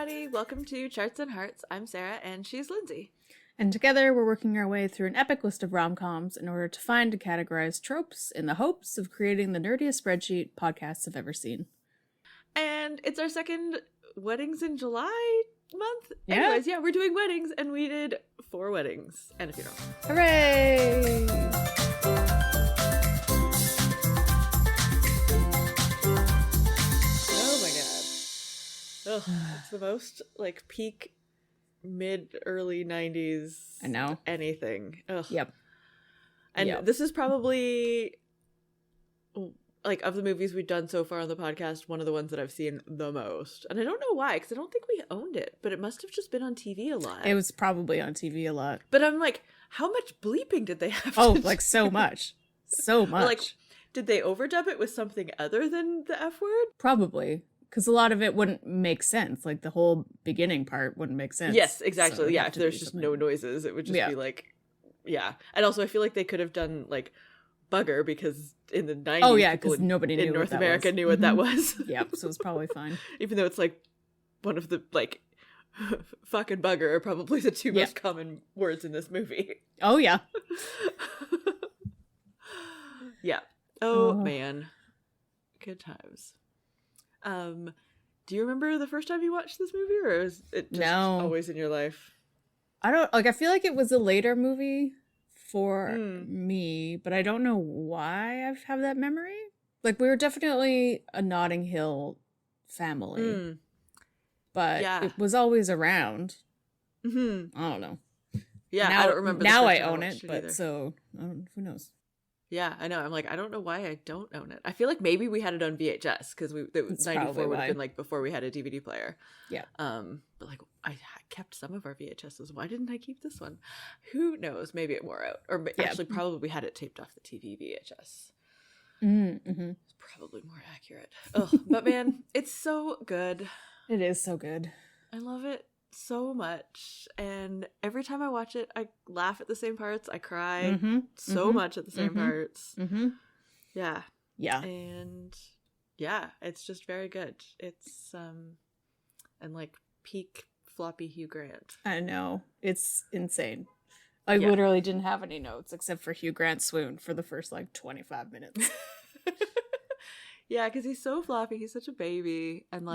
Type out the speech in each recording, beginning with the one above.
everybody. Welcome to Charts and Hearts. I'm Sarah, and she's Lindsay. And together we're working our way through an epic list of rom-coms in order to find and categorize tropes in the hopes of creating the nerdiest spreadsheet podcasts have ever seen. And it's our second Weddings in July month. Yeah. Anyways, we're doing weddings, and we did 4 weddings and a funeral. Hooray! Oh my god. Ugh, it's the most, peak mid-early 90s. I know. Anything. Ugh. Yep. And this is probably, of the movies we've done so far on the podcast, one of the ones that I've seen the most. And I don't know why, because I don't think we owned it, but it must have just been on TV a lot. It was probably on TV a lot. But I'm like, how much bleeping did they have to do? So much. So much. Did they overdub it with something other than the F word? Probably. Because a lot of it wouldn't make sense. The whole beginning part wouldn't make sense. Yes, exactly. So if there's just no noises, it would just be And also I feel like they could have done bugger, because in the 90s, oh yeah, because nobody knew in North America knew what that was. Yep, so it's probably fine. Even though it's one of the fuck and bugger are probably the two most common words in this movie. Oh yeah. Yeah. Oh man. Good times. Do you remember the first time you watched this movie, or is it just always in your life? I don't I feel like it was a later movie for me, but I don't know why I have that memory. We were definitely a Notting Hill family, but it was always around. Mm-hmm. I don't know. Yeah, now, I don't remember. Now I own it, but so who knows? Yeah, I know. I'm I don't know why I don't own it. I feel like maybe we had it on VHS, because 94 would have been before we had a DVD player. Yeah. But I kept some of our VHSs. Why didn't I keep this one? Who knows? Maybe it wore out, or actually probably we had it taped off the TV VHS. Mm-hmm. It's probably more accurate. Oh, but man, it's so good. It is so good. I love it so much, and every time I watch it, I laugh at the same parts. I cry so much at the same parts. Yeah, and it's just very good. It's and peak floppy Hugh Grant. I know, it's insane. I literally didn't have any notes except for Hugh Grant's swoon for the first 25 minutes. Yeah, because he's so floppy. He's such a baby, and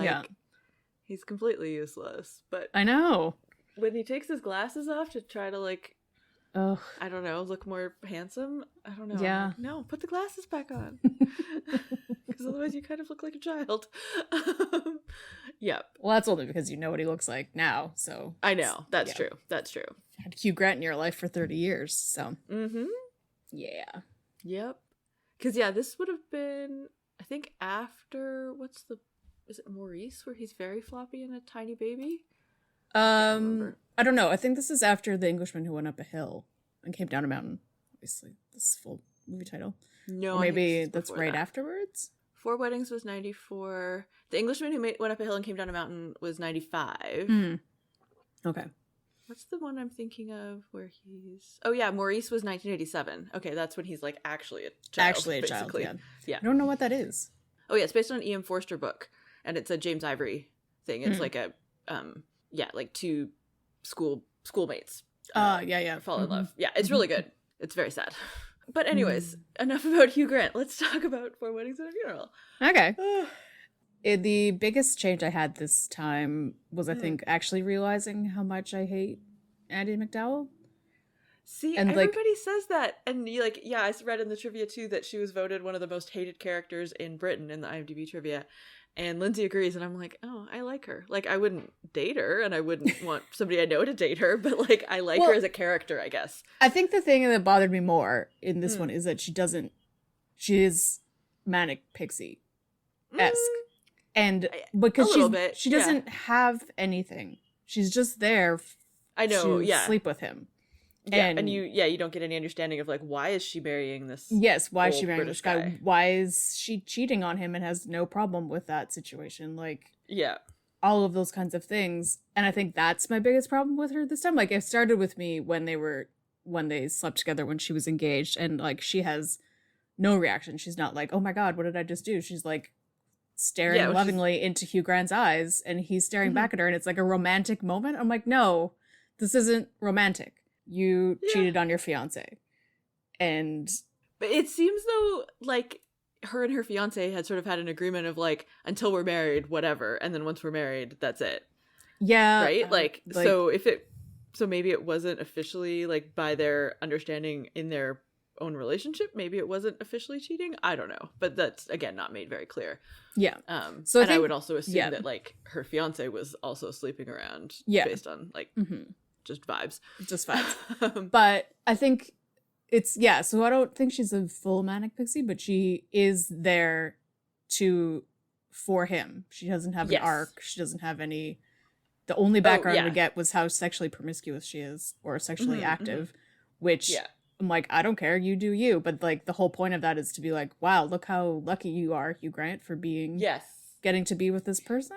he's completely useless. But I know, when he takes his glasses off to try to I don't know, look more handsome. I don't know. Yeah. No, put the glasses back on. Because otherwise you kind of look like a child. Yep. Well, that's only because you know what he looks like now. So I know. That's true. That's true. Had Hugh Grant in your life for 30 years. So. Mm-hmm. Yeah. Yep. Because this would have been, I think, after is it Maurice, where he's very floppy and a tiny baby? I don't know. I think this is after The Englishman Who Went Up a Hill and Came Down a Mountain. Obviously, this is full movie title. No, or maybe that's right afterwards. 4 Weddings was 94. The Englishman Who Went Up a Hill and Came Down a Mountain was 95. Okay. What's the one I'm thinking of where he's... Oh, yeah, Maurice was 1987. Okay, that's when he's actually a child. Basically. Yeah. I don't know what that is. Oh, yeah, it's based on an E.M. Forster book, and it's a James Ivory thing. It's two schoolmates. Fall in love. Yeah, it's really good. It's very sad. But anyways, enough about Hugh Grant. Let's talk about 4 Weddings and a Funeral. Okay. The biggest change I had this time was, I think, actually realizing how much I hate Andie MacDowell. See, and everybody says that. And I read in the trivia too that she was voted one of the most hated characters in Britain in the IMDb trivia. And Lindsay agrees, and I'm like, oh, I like her. I wouldn't date her, and I wouldn't want somebody I know to date her, but I like her as a character, I guess. I think the thing that bothered me more in this one is that she is manic pixie-esque. And because she doesn't have anything. She's just there to sleep with him. Yeah, and you don't get any understanding of why is she marrying this? Yes, why is she marrying this guy? Why is she cheating on him and has no problem with that situation? All of those kinds of things. And I think that's my biggest problem with her this time. It started with me when they slept together when she was engaged, and she has no reaction. She's not oh my god, what did I just do? She's staring lovingly into Hugh Grant's eyes, and he's staring back at her, and it's like a romantic moment. I'm like, no, this isn't romantic. You cheated on your fiance. But it seems though like her and her fiance had sort of had an agreement of like, until we're married, whatever, and then once we're married, that's it. Yeah. Right? So maybe it wasn't officially like by their understanding in their own relationship. Maybe it wasn't officially cheating. I don't know. But that's, again, not made very clear. Yeah. So I would also assume that like her fiance was also sleeping around based on like just vibes. Just vibes. But I think it's, so I don't think she's a full manic pixie, but she is there for him. She doesn't have an arc. She doesn't have any... The only background we get was how sexually promiscuous she is, or sexually active, which I'm like, I don't care, you do you. But like the whole point of that is to be like, wow, look how lucky you are, Hugh Grant, for being getting to be with this person.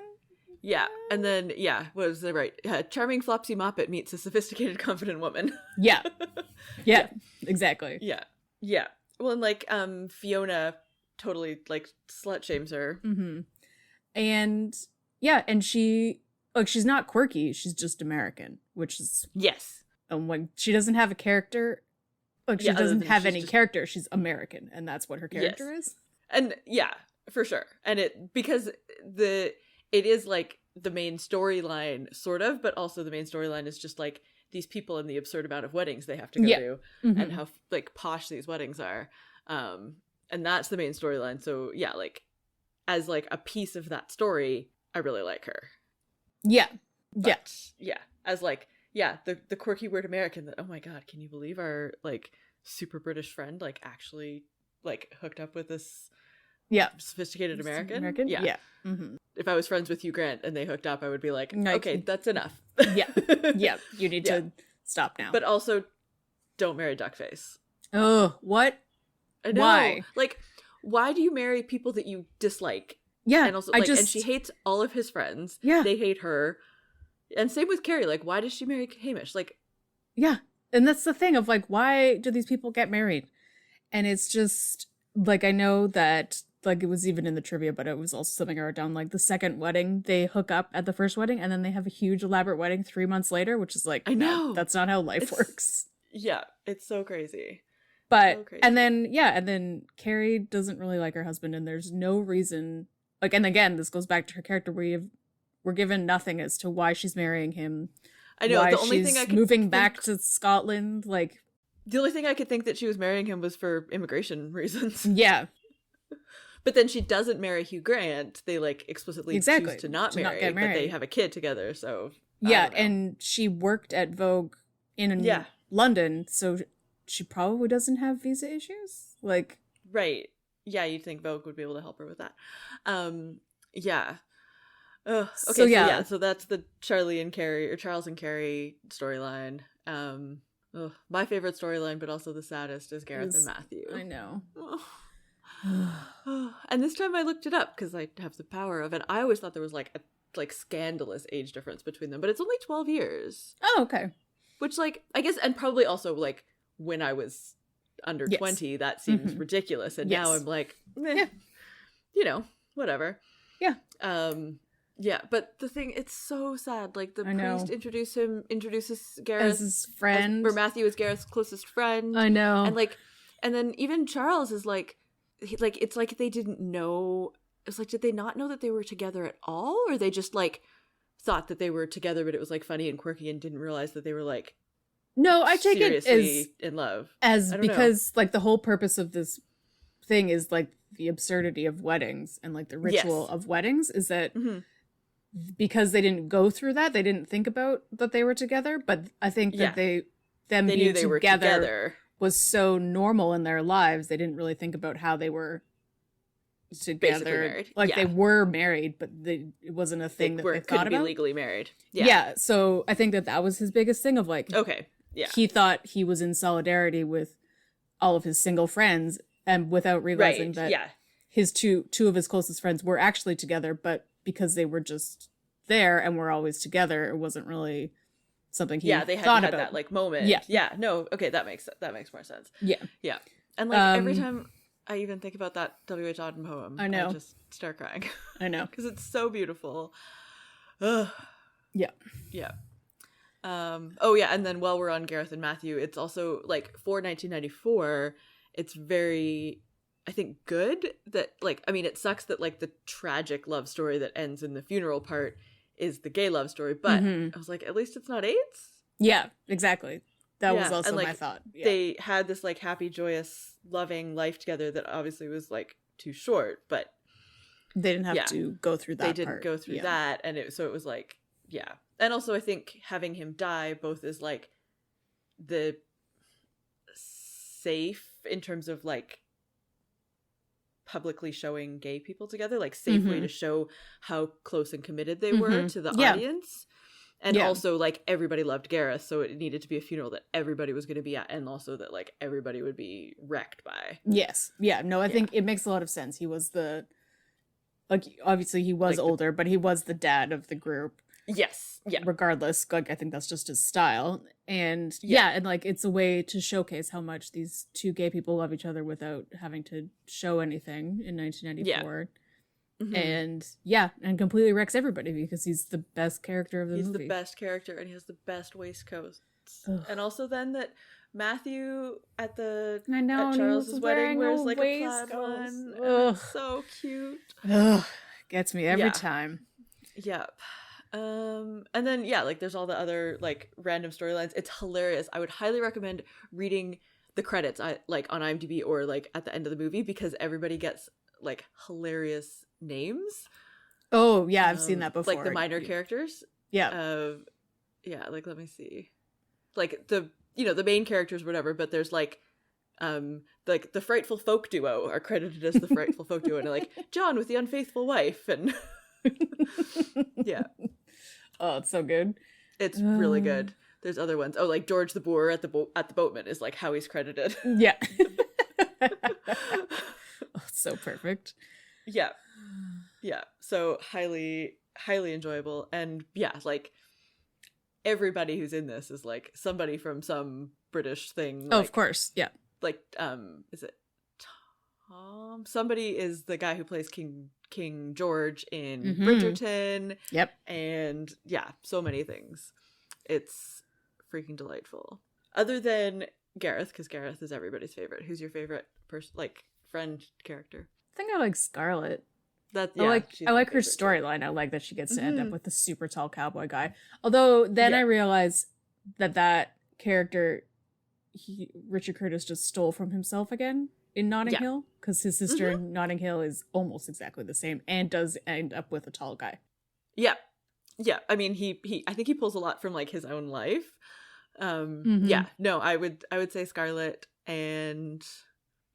Yeah, and then what was the charming flopsy moppet meets a sophisticated, confident woman. Yeah, exactly. Yeah. Well, and like Fiona totally like slut shames her, and she. Like, she's not quirky, she's just American, which is... Yes. And when she doesn't have a character... Like, she doesn't have any character, she's American, and that's what her character is. And, for sure. And because it is, like, the main storyline, sort of, but also the main storyline is just, like, these people and the absurd amount of weddings they have to go to, and how, like, posh these weddings are. And that's the main storyline, so, like, as, like, a piece of that story, I really like her. As like the quirky word American that, oh my god, can you believe our like super British friend like actually like hooked up with this sophisticated American? If I was friends with Hugh Grant and they hooked up, I would be like, okay, that's enough. You need to stop now. But also, don't marry Duckface. Oh, what? I know. Why? Like, why do you marry people that you dislike? Yeah, and also like, and she hates all of his friends. Yeah, they hate her, and same with Carrie. Like, why does she marry Hamish? Like, and that's the thing of like, why do these people get married? And it's just like, I know that like it was even in the trivia, but it was also something I wrote down. Like the second wedding, they hook up at the first wedding, and then they have a huge elaborate wedding 3 months later, which is like, I know that's not how life works. Yeah, it's so crazy. But and then Carrie doesn't really like her husband, and there's no reason. Like, and again, this goes back to her character. We're given nothing as to why she's marrying him. I know. Why the only she's thing I could moving back to Scotland. Like, the only thing I could think that she was marrying him was for immigration reasons. Yeah. But then she doesn't marry Hugh Grant. They like explicitly choose to not marry, but they have a kid together. So and she worked at Vogue in London, so she probably doesn't have visa issues. Like, right. Yeah, you'd think Vogue would be able to help her with that. So that's the Charlie and Carrie, or Charles and Carrie storyline. My favorite storyline, but also the saddest, is Gareth and Matthew. I know. And this time I looked it up because I have the power of it. I always thought there was like a scandalous age difference between them, but it's only 12 years. Oh, okay. Which, like, I guess, and probably also like when I was under 20, that seems ridiculous, and now I'm like, whatever. But the thing, it's so sad. Like, the priest introduces Gareth as his friend, where Matthew is Gareth's closest friend. I know. And then even Charles is like, it's like they didn't know. It's like, did they not know that they were together at all, or they just like thought that they were together, but it was like funny and quirky, and didn't realize that they were like. No, I take it as in love. Because like the whole purpose of this thing is like the absurdity of weddings and like the ritual of weddings is that because they didn't go through that, they didn't think about that they were together. But I think that they knew they were together was so normal in their lives, they didn't really think about how they were together. Like they were married, but it wasn't a thing that they thought about. Couldn't be legally married. Yeah. So I think that was his biggest thing of like, he thought he was in solidarity with all of his single friends, and without realizing that his two of his closest friends were actually together, but because they were just there and were always together, it wasn't really something he they thought had about. That like moment. Okay, that makes more sense. And like every time I even think about that W.H. Auden poem, I know. I just start crying. I know. Because it's so beautiful. Ugh. Yeah. Yeah. Oh yeah, and then while we're on Gareth and Matthew, it's also like for 1994, it's very, I think, good that like, I mean, it sucks that like the tragic love story that ends in the funeral part is the gay love story, but I was like, at least it's not AIDS. Yeah, exactly. That was also and, like, my thought. Yeah. They had this like happy, joyous, loving life together that obviously was like too short, but they didn't have to go through that. They didn't go through that, and so it was like, yeah. And also I think having him die both is like the safe in terms of like publicly showing gay people together, like safe way to show how close and committed they were to the audience. And also like everybody loved Gareth, so it needed to be a funeral that everybody was going to be at, and also that like everybody would be wrecked by. Yes. Yeah. No, I think it makes a lot of sense. He was the, like, obviously he was like older, but he was the dad of the group. Yes. Yeah. Regardless, like, I think that's just his style. And and like it's a way to showcase how much these two gay people love each other without having to show anything in 1994. And and completely wrecks everybody because he's the best character of the movie. He's the best character, and he has the best waistcoats. And also then that Matthew at Charles's wedding wears like a plaid one. It's so cute. Gets me every time. Yep. And then like there's all the other like random storylines. It's hilarious. I would highly recommend reading the credits like on IMDb or like at the end of the movie, because everybody gets like hilarious names. Oh yeah, I've seen that before. Like the minor characters. Yeah. Like let me see. Like the the main characters, whatever, but there's like the frightful folk duo are credited as the frightful folk duo, and like John with the unfaithful wife, and oh, it's so good. It's really good. There's other ones. Oh, like George the Boer at the boatman is like how he's credited. Yeah. So perfect. Yeah. So highly enjoyable, and like everybody who's in this is like somebody from some British thing. Oh, of course. Yeah. Like is it Tom? Somebody is the guy who plays King George in Bridgerton. Yep. And so many things. It's freaking delightful. Other than Gareth, because Gareth is everybody's favorite. Who's your favorite person, like friend character? I think I like Scarlett. I like her storyline. I like that she gets to end up with the super tall cowboy guy. Although then I realized that character, Richard Curtis just stole from himself again in Notting Hill, because his sister in Notting Hill is almost exactly the same and does end up with a tall guy. Yeah. I mean, I think he pulls a lot from like his own life. No, I would say Scarlett, and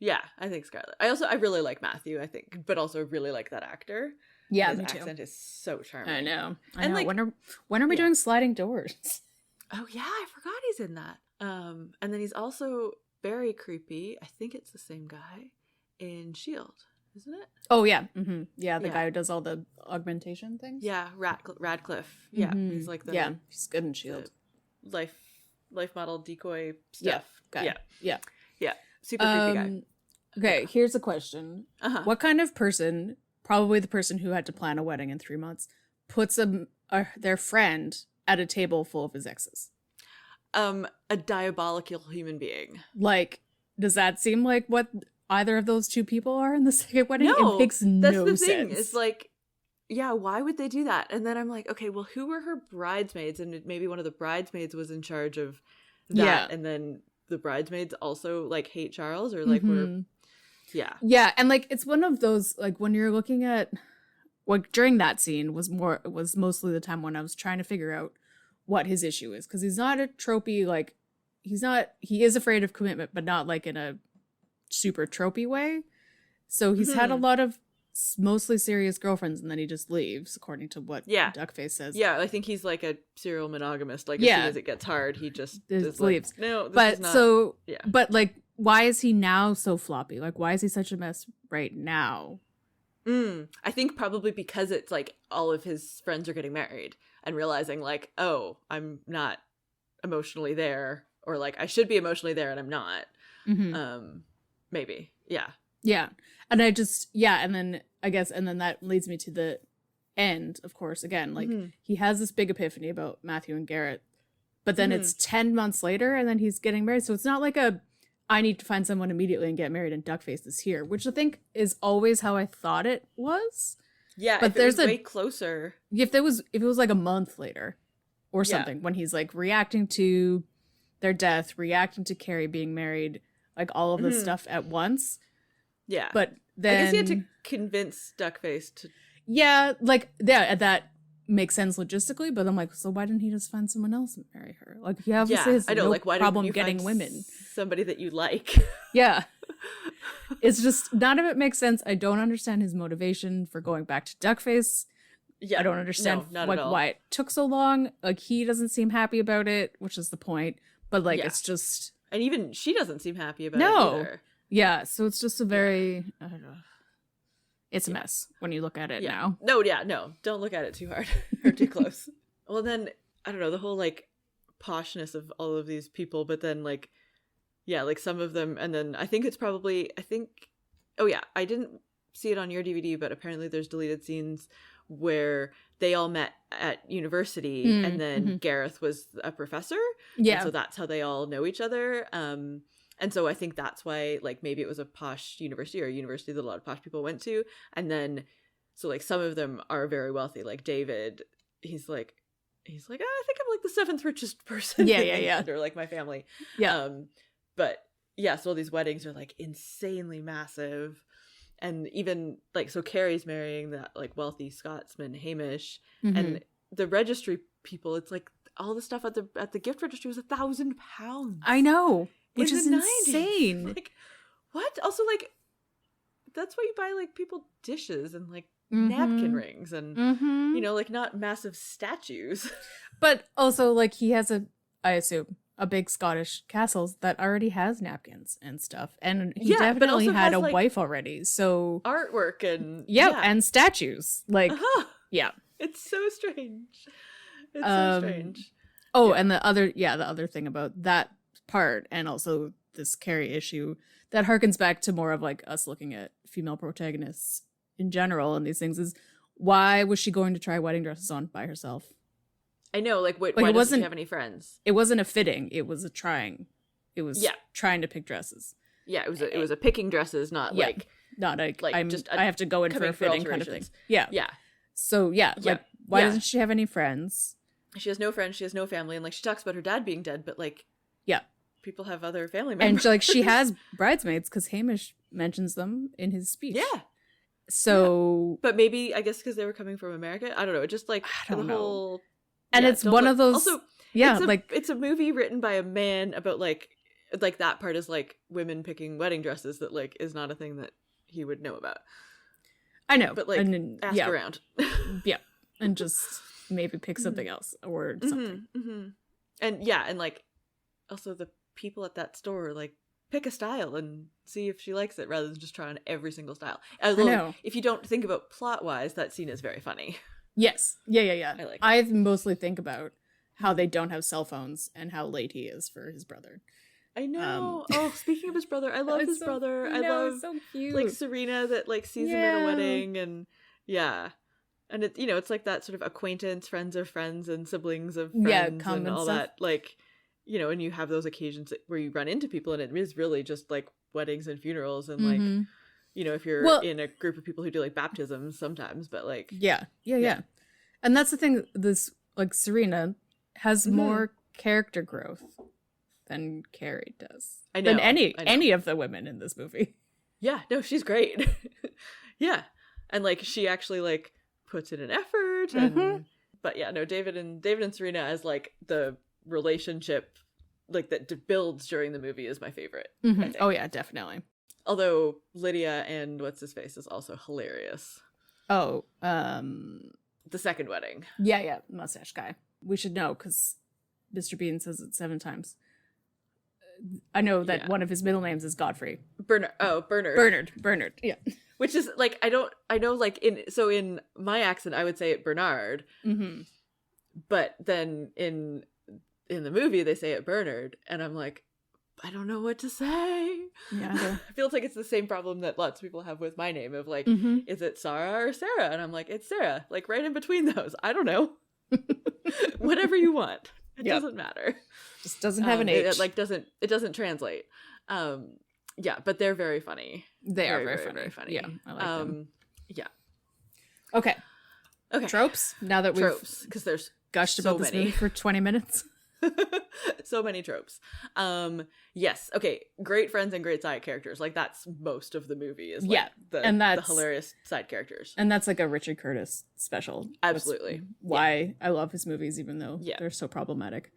I think Scarlett. I really like Matthew, I think, but also really like that actor. Yeah, his me too. accent is so charming. I know. And like, when are we doing Sliding Doors? Oh yeah, I forgot he's in that. And then he's also very creepy. I think it's the same guy in S.H.I.E.L.D., isn't it? Oh yeah, yeah, the guy who does all the augmentation things. Yeah, Radcliffe. Yeah, he's like he's good in S.H.I.E.L.D. Life model decoy stuff. Yeah. Super creepy guy. Okay, here's a question. What kind of person, probably the person who had to plan a wedding in 3 months, puts their friend at a table full of his exes? A diabolical human being. Like, does that seem like what either of those two people are in the second wedding? No, it makes no sense. That's the thing. It's like, why would they do that? And then I'm like, okay, well, who were her bridesmaids? And maybe one of the bridesmaids was in charge of that. Yeah. And then the bridesmaids also like hate Charles, or like were and like it's one of those, like, when you're looking at like during that scene was mostly the time when I was trying to figure out what his issue is, because he's not a tropey, like he is afraid of commitment, but not like in a super tropey way. So he's had a lot of mostly serious girlfriends, and then he just leaves, according to what Duckface says. Yeah, I think he's like a serial monogamist. Like as soon as it gets hard, he just leaves. Like, no, this is not... But like, why is he now so floppy? Like, why is he such a mess right now? I think probably because it's like all of his friends are getting married and realizing like, oh, I'm not emotionally there, or like I should be emotionally there and I'm not. Maybe. Yeah. Yeah. And I just, and then I guess, and then that leads me to the end, of course, again, like he has this big epiphany about Matthew and Garrett, but then it's 10 months later and then he's getting married. So it's not like I need to find someone immediately and get married and Duckface is here, which I think is always how I thought it was. Yeah, but there's way closer. If it was like a month later or something, when he's like reacting to their death, reacting to Carrie being married, like all of this stuff at once. Yeah. But then I guess he had to convince Duckface to. Yeah, like that makes sense logistically, but I'm like, so why didn't he just find someone else and marry her? Like he obviously has no problem getting women. Somebody that you like. Yeah. It's just none of it makes sense. I don't understand his motivation for going back to Duckface. Yeah. I don't understand why it took so long. Like he doesn't seem happy about it, which is the point. But like it's just, and even she doesn't seem happy about it either. Yeah, so it's just a very I don't know. It's a mess when you look at it now. No, don't look at it too hard or too close. Well, then I don't know, the whole like poshness of all of these people, but then like like some of them, and then I think I didn't see it on your DVD, but apparently there's deleted scenes where they all met at university and then Gareth was a professor. Yeah. And so that's how they all know each other. And so I think that's why, like, maybe it was a posh university or a university that a lot of posh people went to. And then, so like some of them are very wealthy. Like David, he's like, I think I'm like the 7th richest person. Yeah. Under like my family. Yeah. But yeah, so all these weddings are like insanely massive. And even like, so Carrie's marrying that like wealthy Scotsman, Hamish, and the registry people, it's like all the stuff at the gift registry was £1,000. I know. Which is insane. Like, what? Also, like, that's why you buy, like, people dishes and, like, napkin rings and, you know, like, not massive statues. But also, like, he has I assume, a big Scottish castle that already has napkins and stuff. And he definitely had a wife already, so... Artwork and... Yeah, and statues. Like, yeah. It's so strange. It's so strange. Oh, and the other thing about that part, and also this Carrie issue that harkens back to more of like us looking at female protagonists in general and these things, is why was she going to try wedding dresses on by herself? I know, like, why doesn't she have any friends? It wasn't a fitting, it was a trying. It was trying to pick dresses. Yeah, it was a picking dresses, not like I have to go in for a fitting kind of thing. Yeah. So like, why doesn't she have any friends? She has no friends, she has no family, and like she talks about her dad being dead, but like people have other family members. And like she has bridesmaids because Hamish mentions them in his speech. Yeah. So but maybe I guess because they were coming from America. I don't know. Just like I don't know. Whole, and it's one of those. Also, it's a movie written by a man about like that part is like women picking wedding dresses that like is not a thing that he would know about. I know, but like ask around. And just maybe pick something else or something. And like also the people at that store like pick a style and see if she likes it rather than just try on every single style. Although if you don't think about plot wise, that scene is very funny. Yes. Yeah. I mostly think about how they don't have cell phones and how late he is for his brother. I know. Speaking of his brother, I love his brother. I love so cute. Like Serena that like sees him at a wedding, and and it, you know, it's like that sort of acquaintance, friends of friends and siblings of friends and all that, like, you know, and you have those occasions where you run into people and it is really just like weddings and funerals and like, you know, if you're in a group of people who do like baptisms sometimes, but like yeah. And that's the thing, this like Serena has more character growth than Carrie does. I know. Than any of the women in this movie. Yeah, no, she's great. Yeah. And like she actually like puts in an effort and but yeah, no, David and Serena as like the relationship like that builds during the movie is my favorite. Oh yeah, definitely. Although Lydia and what's his face is also hilarious. The second wedding. Yeah, mustache guy. We should know because Mr. Bean says it 7 times. I know that one of his middle names is Godfrey. Bernard. Bernard. Yeah. Which is like I know like in my accent I would say it Bernard. But then in the movie they say it Bernard and I'm like I don't know what to say. Yeah. I feel like it's the same problem that lots of people have with my name of like, is it Sarah or Sarah? And I'm like, it's Sarah. Like right in between those. I don't know. Whatever you want. It doesn't matter. Just doesn't have an H. It doesn't translate. Yeah, but they're very funny. They are very funny. Yeah, I like them. Yeah. Okay. Tropes. Now that we've because there's gushed about this movie for 20 minutes. So many tropes. Yes. Okay. Great friends and great side characters. Like that's most of the movie is like the hilarious side characters. And that's like a Richard Curtis special. Absolutely. That's why I love his movies, even though they're so problematic.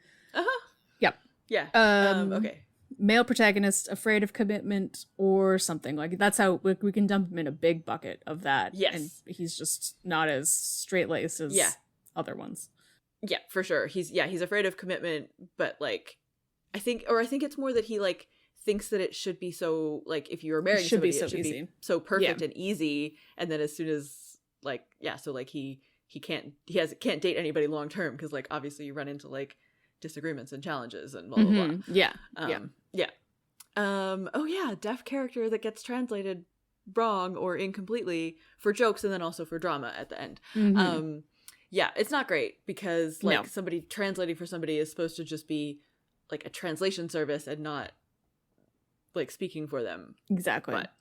Yep. Yeah. Okay. Male protagonist afraid of commitment or something like that's how we can dump him in a big bucket of that. Yes. And he's just not as straight-laced as other ones. Yeah, for sure. He's afraid of commitment, but like I think it's more that he like thinks that it should be so like if you were marrying somebody it should be so perfect and easy, and then as soon as like so like he can't date anybody long term because like obviously you run into like disagreements and challenges and blah blah blah. Deaf character that gets translated wrong or incompletely for jokes and then also for drama at the end. It's not great because like somebody translating for somebody is supposed to just be like a translation service and not like speaking for them. Exactly. But,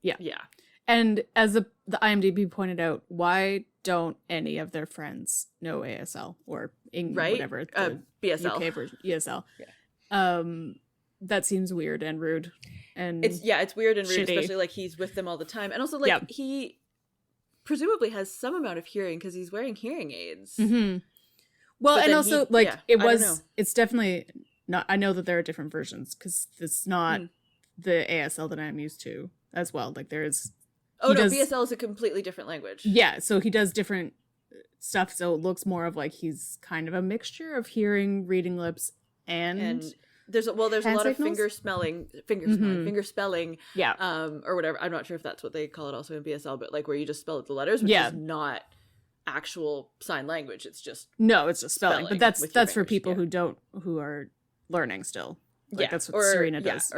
yeah. And as the IMDb pointed out, why don't any of their friends know ASL or whatever the BSL. UK version ESL? Yeah. That seems weird and rude. And it's weird and rude, shitty. Especially like he's with them all the time, and also like he presumably has some amount of hearing because he's wearing hearing aids. Well, and also it's definitely not. I know that there are different versions because it's not the ASL that I'm used to as well. Like there's. BSL is a completely different language. Yeah, so he does different stuff. So it looks more of like he's kind of a mixture of hearing, reading lips, and there's a lot of finger spelling, yeah, or whatever. I'm not sure if that's what they call it also in BSL, but like where you just spell out the letters, which is not actual sign language. It's just it's just spelling. But that's for people who are learning still. Like that's what Serena does.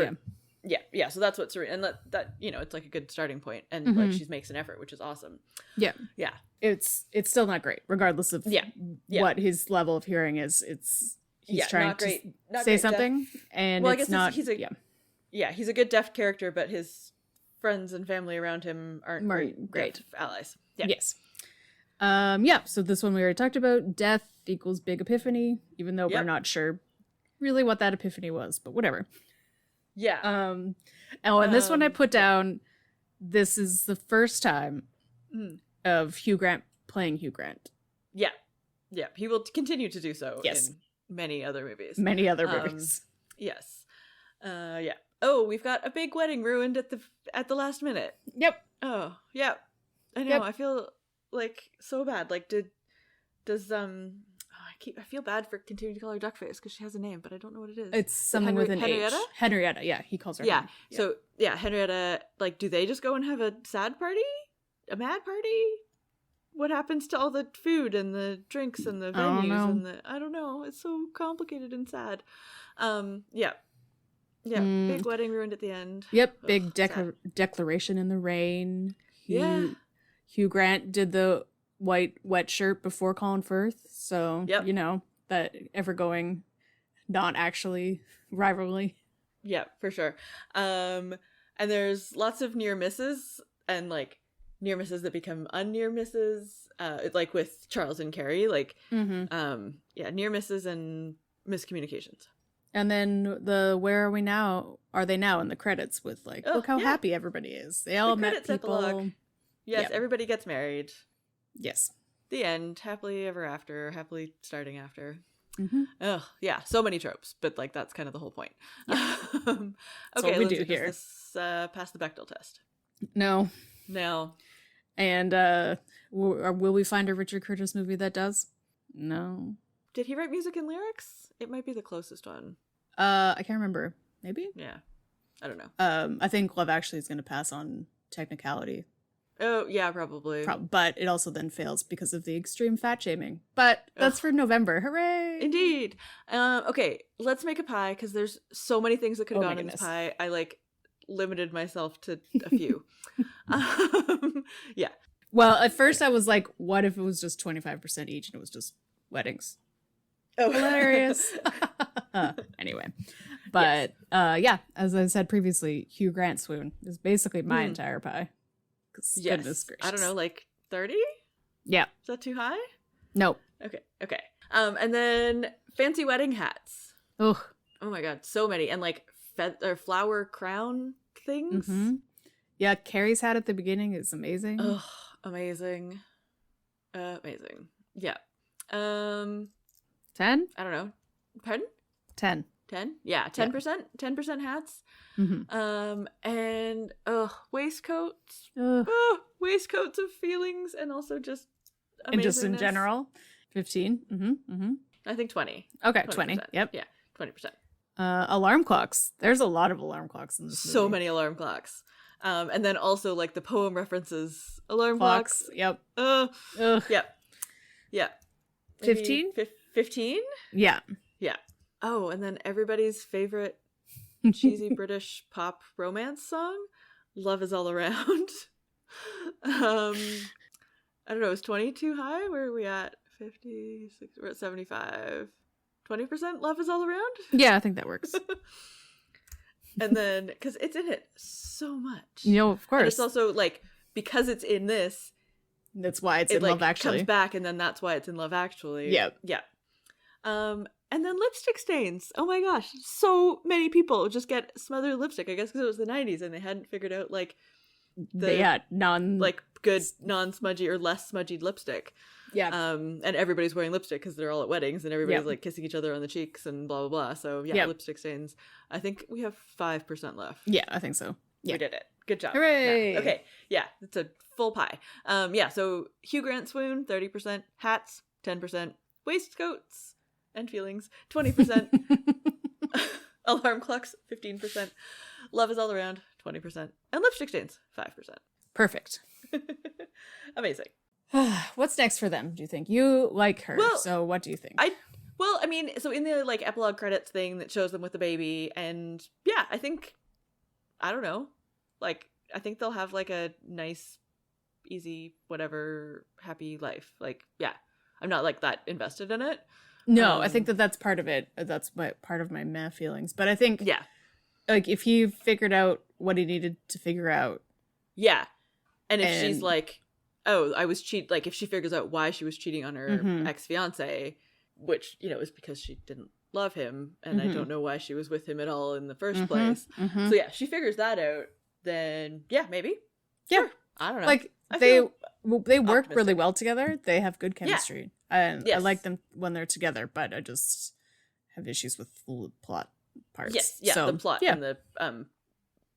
Yeah, so that's what Serena, and that it's like a good starting point, and like she makes an effort, which is awesome. Yeah. It's still not great, regardless of what his level of hearing is. He's trying to say something, and it's not. He's a good deaf character, but his friends and family around him aren't great allies. Yeah. Yes. So this one we already talked about. Death equals big epiphany, even though we're not sure really what that epiphany was, but whatever. Yeah. And this one I put down, this is the first time of Hugh Grant playing Hugh Grant. Yeah. Yeah. He will continue to do so in many other movies. Yes. Yeah. Oh, we've got a big wedding ruined at the last minute. Yep. Oh, yeah. I know. I feel like so bad. Like I feel bad for continuing to call her Duckface because she has a name, but I don't know what it is. It's something with an Henrietta? H. Henrietta, yeah, he calls her. Yeah. So Henrietta. Like, do they just go and have a sad party, a mad party? What happens to all the food and the drinks and the venues and I don't know. It's so complicated and sad. Big wedding ruined at the end. Yep, big declaration in the rain. Hugh Grant did the white wet shirt before Colin Firth, so that ever-going not actually rivalry. Yeah, for sure. And there's lots of near misses and like near misses that become unnear misses, like with Charles and Carrie, like near misses and miscommunications. And then the where are we now? Are they now in the credits with like look how happy everybody is. They all met people. Yes, everybody gets married. Yes. The end. Happily ever after. Happily starting after. Oh, yeah. So many tropes, but like that's kind of the whole point. Yeah. Okay, we do here. Pass the Bechdel test. No. And will we find a Richard Curtis movie that does? No. Did he write music and lyrics? It might be the closest one. I can't remember. Maybe? Yeah. I don't know. I think Love Actually is going to pass on technicality. Oh, yeah, probably. But it also then fails because of the extreme fat shaming. But that's for November. Hooray! Indeed. Okay, let's make a pie because there's so many things that could have gone in this pie. I limited myself to a few. Yeah. Well, at first I was like, what if it was just 25% each and it was just weddings? Oh, hilarious. Anyway, but yeah, as I said previously, Hugh Grant swoon is basically my entire pie. Yes. Goodness gracious. I don't know, like 30? Yeah. Is that too high? Nope. Okay. And then fancy wedding hats. Ugh. Oh my god, so many. And like flower crown things. Mm-hmm. Yeah, Carrie's hat at the beginning is amazing. Ugh, amazing. Amazing. Yeah. 10? I don't know. Pardon? 10. 10? Yeah, 10%. 10% hats. Mm-hmm. And waistcoats. Waistcoats of feelings, and also just amazingness. And just in general. 15. Mm-hmm. Mm-hmm. I think 20. Okay, 20. Yep. Yeah, 20%. Alarm clocks. There's a lot of alarm clocks in this movie. So many alarm clocks. And then also like the poem references alarm clocks. Yep. Ugh. Yep. Yeah. 15? 15? Yeah. Yeah. Oh, and then everybody's favorite cheesy British pop romance song, Love Is All Around. I don't know, is 20 too high? Where are we at? 50, 60, we're at 75. 20% Love Is All Around? Yeah, I think that works. And then, because it's in it so much. You know, of course. And it's also like, because it's in this, that's why it's in Love Actually. It comes back, and then that's why it's in Love Actually. Yep. Yeah. And then lipstick stains. Oh my gosh. So many people just get smothered lipstick. I guess because it was the 90s and they hadn't figured out like good non-smudgy or less smudgy lipstick. Yeah. And everybody's wearing lipstick because they're all at weddings and everybody's like kissing each other on the cheeks and blah, blah, blah. So yeah, lipstick stains. I think we have 5% left. Yeah, I think so. Yeah. We did it. Good job. Hooray. Yeah. Okay. Yeah. It's a full pie. Yeah. So Hugh Grant swoon, 30%. Hats, 10%. Waistcoats and feelings, 20%. Alarm clocks, 15%. Love Is All Around, 20%. And lipstick stains, 5%. Perfect. Amazing. What's next for them, do you think? You like her, so what do you think? I mean, so in the like epilogue credits thing that shows them with the baby, and yeah, I don't know. Like, I think they'll have like a nice, easy, whatever, happy life. Like, yeah. I'm not like that invested in it. No, I think that's part of it. That's part of my meh feelings. But I think, like, if he figured out what he needed to figure out. Yeah. And if she's like, oh, I was like, if she figures out why she was cheating on her ex-fiance, which, you know, is because she didn't love him, and I don't know why she was with him at all in the first place. So yeah, she figures that out, then yeah, maybe. Yeah. Sure. I don't know. Like, they work really well together. They have good chemistry. And I like them when they're together, but I just have issues with the plot parts. Yes, yeah, so, the plot and the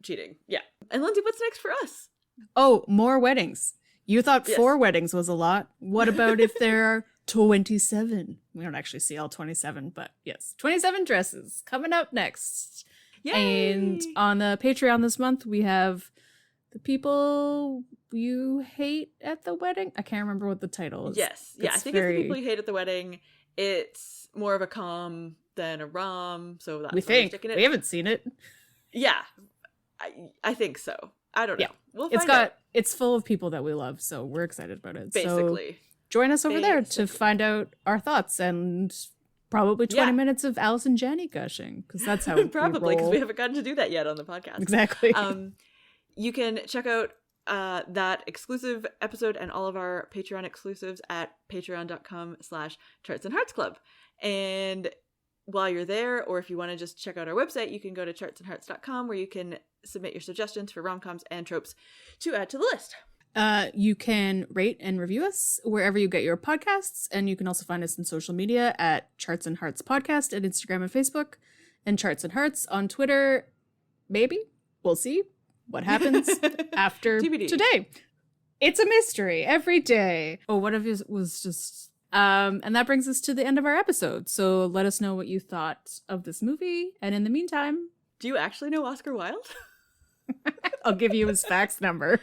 cheating. Yeah. And Lindsay, what's next for us? Oh, more weddings. You thought 4 weddings was a lot. What about if there are 27? We don't actually see all 27, but yes. 27 dresses coming up next. Yay! And on the Patreon this month, we have The People You Hate at the Wedding. I can't remember what the title is. Yes. Yeah, I think it's The People You Hate at the Wedding. It's more of a com than a rom, so that's we think. We haven't seen it. Yeah. I think so. I don't know. Yeah. We'll find out. It's full of people that we love, so we're excited about it. Basically. So join us over there to find out our thoughts and probably 20 minutes of Alice and Jenny gushing, because that's how probably, because we haven't gotten to do that yet on the podcast. Exactly. You can check out that exclusive episode and all of our Patreon exclusives at patreon.com/chartsandheartsclub. And while you're there, or if you want to just check out our website, you can go to chartsandhearts.com, where you can submit your suggestions for rom-coms and tropes to add to the list. You can rate and review us wherever you get your podcasts, and you can also find us on social media at Charts and Hearts Podcast at Instagram and Facebook, and Charts and Hearts on Twitter. Maybe. We'll see what happens after TBD. Today. It's a mystery every day. Oh, what if it was just... and that brings us to the end of our episode. So let us know what you thought of this movie. And in the meantime... Do you actually know Oscar Wilde? I'll give you his fax number.